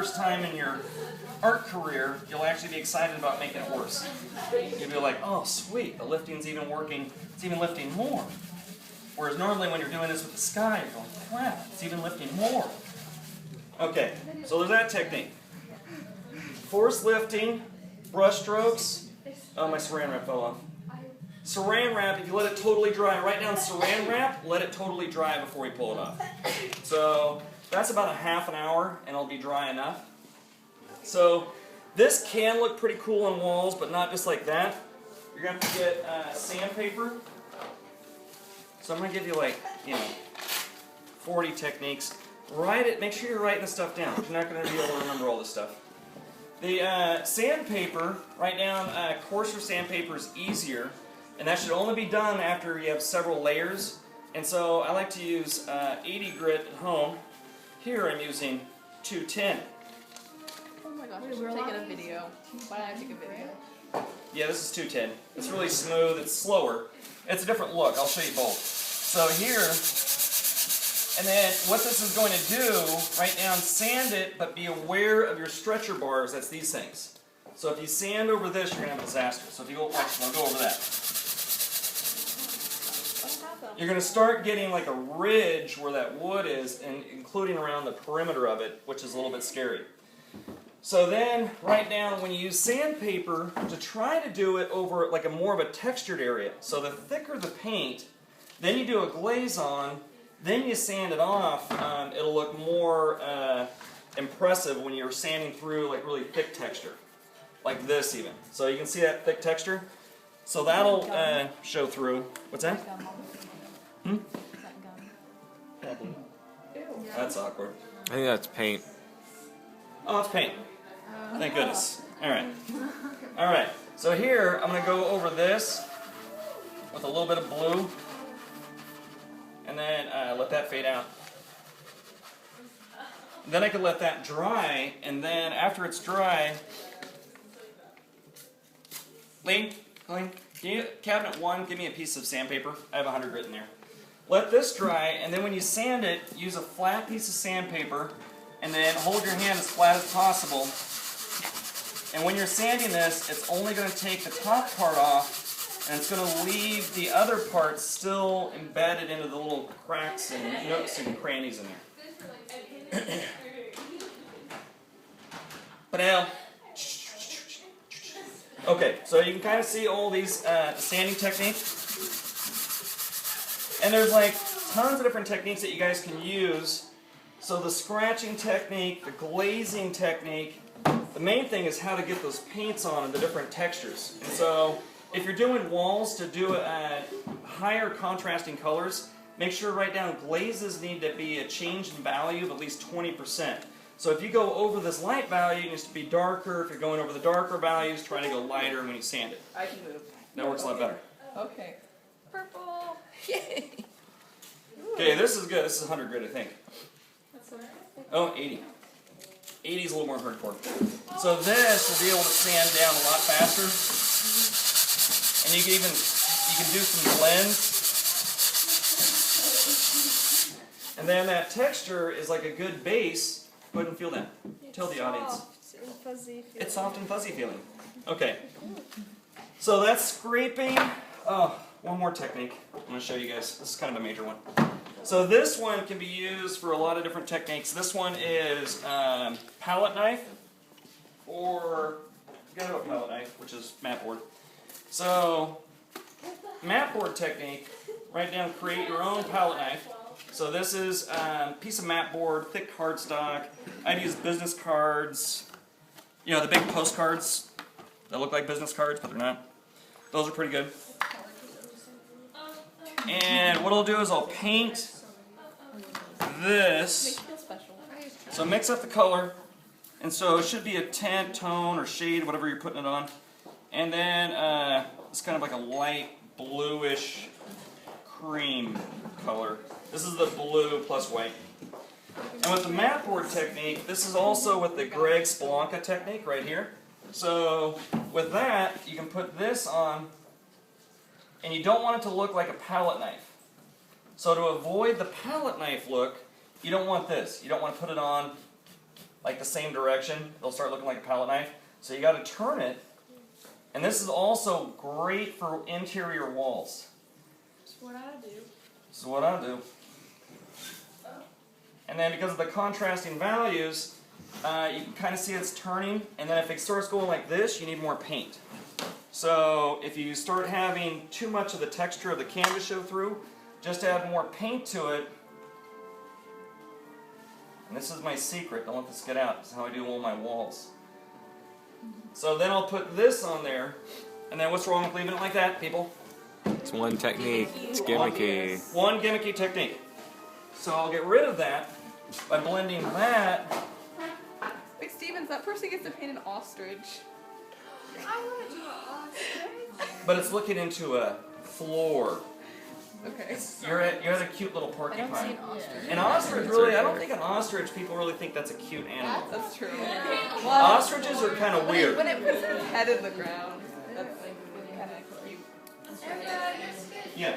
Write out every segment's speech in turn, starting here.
first time in your art career, you'll actually be excited about making it worse. You'll be like, oh sweet, the lifting's even working, it's even lifting more. Whereas normally when you're doing this with the sky, you're going, crap, it's even lifting more. Okay, so there's that technique. Force lifting, brush strokes. Oh, my saran wrap fell off. Saran wrap, if you let it totally dry, write down saran wrap, let it totally dry before you pull it off. So that's about a half an hour and it'll be dry enough. So this can look pretty cool on walls, but not just like that. You're going to have to get sandpaper. So I'm going to give you like, 40 techniques. Write it, make sure you're writing the stuff down. You're not going to be able to remember all this stuff. The sandpaper, write down coarser sandpaper is easier. And that should only be done after you have several layers. And so I like to use 80 grit at home. Here I'm using 210. Oh my gosh, we're taking a video. Why did I take a video? Yeah, this is 210. It's really smooth, it's slower. It's a different look, I'll show you both. So here, and then what this is going to do, write down sand it, but be aware of your stretcher bars, that's these things. So if you sand over this, you're going to have a disaster. So if you go, actually, I'll go over that. You're going to start getting like a ridge where that wood is, and including around the perimeter of it, which is a little bit scary. So then, write down when you use sandpaper to try to do it over like a more of a textured area. So the thicker the paint, then you do a glaze on, then you sand it off. It'll look more impressive when you're sanding through like really thick texture, like this even. So you can see that thick texture. So that'll show through. What's that? Probably. That's awkward. I think that's paint. Oh, it's paint. Thank goodness. Alright. Alright. So here, I'm going to go over this with a little bit of blue. And then let that fade out. Then I can let that dry. And then after it's dry... Lee, can you, cabinet 1, give me a piece of sandpaper. I have 100 grit in there. Let this dry, and then when you sand it, use a flat piece of sandpaper, and then hold your hand as flat as possible. And when you're sanding this, it's only going to take the top part off, and it's going to leave the other parts still embedded into the little cracks and nooks and crannies in there. But now, okay, so you can kind of see all these sanding techniques. And there's like tons of different techniques that you guys can use. So the scratching technique, the glazing technique, the main thing is how to get those paints on and the different textures. And so if you're doing walls to do higher contrasting colors, make sure to write down glazes need to be a change in value of at least 20%. So if you go over this light value, it needs to be darker. If you're going over the darker values, try to go lighter when you sand it. I can move. That works a lot better. Okay. Purple. Yay. Okay, this is good. This is 100 grit, I think. That's what I think. Oh, 80. 80 is a little more hardcore. So this will be able to sand down a lot faster. And you can do some blends. And then that texture is like a good base. Go ahead and feel that. Tell the audience. It's soft and fuzzy feeling. Okay. So that's scraping. Oh, one more technique I'm going to show you guys. This is kind of a major one. So this one can be used for a lot of different techniques. This one is palette knife, or forget about palette knife, which is mat board. So mat board technique, write down create your own palette knife. So this is a piece of mat board, thick cardstock. I'd use business cards, you know, the big postcards that look like business cards, but they're not. Those are pretty good. And what I'll do is I'll paint this. So mix up the color. And so it should be a tint, tone, or shade, whatever you're putting it on. And then it's kind of like a light bluish cream color. This is the blue plus white. And with the mat board technique, this is also with the Greg Spelonka technique right here. So with that, you can put this on, and you don't want it to look like a palette knife. So to avoid the palette knife look, you don't want this. You don't want to put it on like the same direction, it'll start looking like a palette knife. So you got to turn it. And this is also great for interior walls. That's what I do. This is what I do. And then because of the contrasting values, you can kind of see it's turning. And then if it starts going like this, you need more paint. So if you start having too much of the texture of the canvas show through, just add more paint to it. And this is my secret. Don't let this get out. This is how I do all my walls. So then I'll put this on there. And then what's wrong with leaving it like that, people? It's one technique. It's gimmicky. One gimmicky technique. So I'll get rid of that by blending that. Wait, Stevens, that person gets to paint an ostrich. I want to do an ostrich. But it's looking into a floor. Okay. You're at a cute little porcupine. I don't see an ostrich. An ostrich, really, I don't think an ostrich, people really think that's a cute animal. That's true. Ostriches are kind of weird. When it puts its head in the ground, that's like kind of cute. Yeah.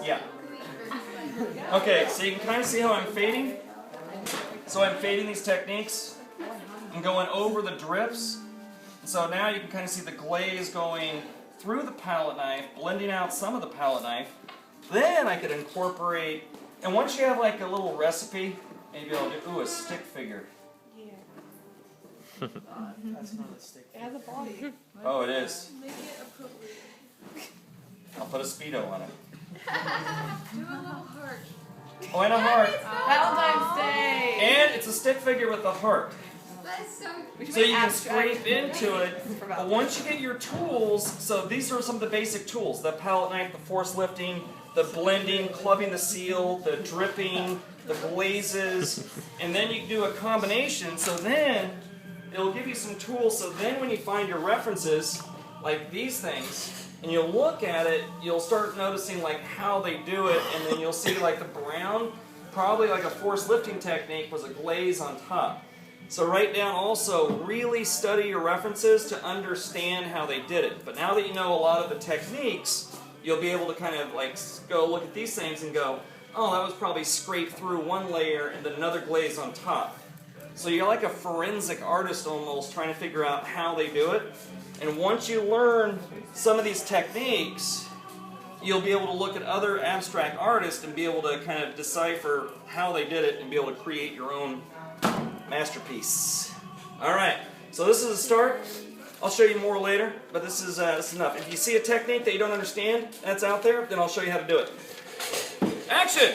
Yeah. Okay, so you can kind of see how I'm fading. So I'm fading these techniques. I'm going over the drips. So now you can kind of see the glaze going through the palette knife, blending out some of the palette knife. Then I could incorporate, and once you have like a little recipe, maybe I'll do, a stick figure. Yeah. That's not a stick. It has a body. Oh, it is. Make it appropriate. I'll put a Speedo on it. Do a little heart. Oh, and a heart. Valentine's Day! And it's a stick figure with a heart. That's so We should So make you can abstract scrape into it. for But Valentine's once you get your tools, so these are some of the basic tools. The palette knife, the force lifting, the blending, clubbing the seal, the dripping, the glazes. And then you can do a combination. So then it'll give you some tools. So then when you find your references, like these things, and you'll look at it, you'll start noticing like how they do it. And then you'll see like the brown, probably like a force lifting technique was a glaze on top. So write down also, really study your references to understand how they did it. But now that you know a lot of the techniques, you'll be able to kind of like go look at these things and go, oh, that was probably scraped through one layer and then another glaze on top. So you're like a forensic artist almost trying to figure out how they do it. And once you learn some of these techniques, you'll be able to look at other abstract artists and be able to kind of decipher how they did it and be able to create your own masterpiece. Alright, so this is a start. I'll show you more later, but this is enough. If you see a technique that you don't understand that's out there, then I'll show you how to do it. Action!